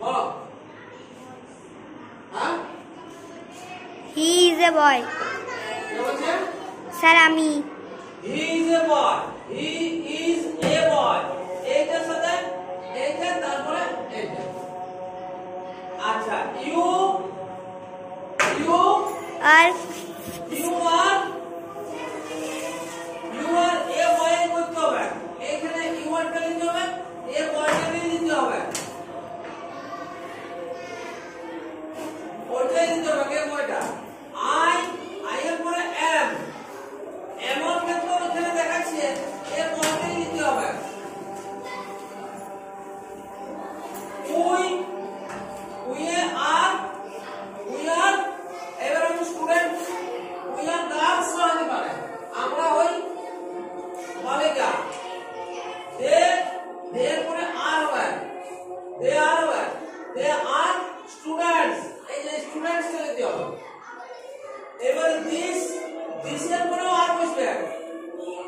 বলো হ্যাঁ he is a বয় কি বলছে স্যার আমি he is a boy he is a বয় এইটার সাথে এইটা তারপরে এইটা আচ্ছা ইউ আর ইউ আর এ বয় করতে হবে এখানে ইউ আর টা লিখতে হবে এ বয়টা লিখতে হবে ওটাই লিখতে হবে কে বয়টা আই এর পরে এম এমন ক্ষেত্রে ওখানে দেখাচ্ছে এ বয়টাই লিখতে হবে উই আর এবার আমি স্টুডেন্ট উই আর গার্লস হতে পারে আমরা হই বালিকা দে পরে আর হবে দে আর স্টুডেন্টস এই যে স্টুডেন্টস কে লিখতে হবে এবার দিস এর পরে আর বসবে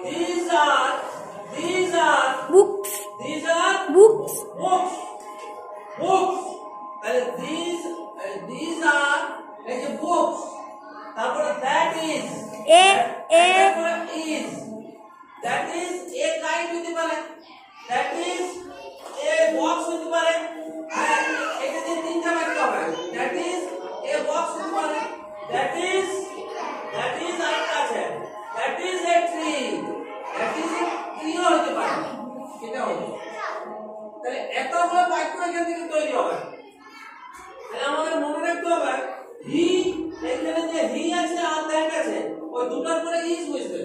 these are books these are books books তাহলে these are এই যে books তারপরে that is এ তারপরে is that is a kite হতে পারে that is a box হতে পারে আর এটা দিয়ে তিনটা বাক্য হবে that is a box হতে পারে that is আরেকটা আছে that is a tree হতে পারে এটা হলো তাহলে এতগুলো বাক্য এখান থেকে তৈরি হবে তাহলে আমাদের মনে রাখতে হবে হি এখানে যে হি আছে আর দ্যাট আছে ওই দুটার পরে ইজ বসবে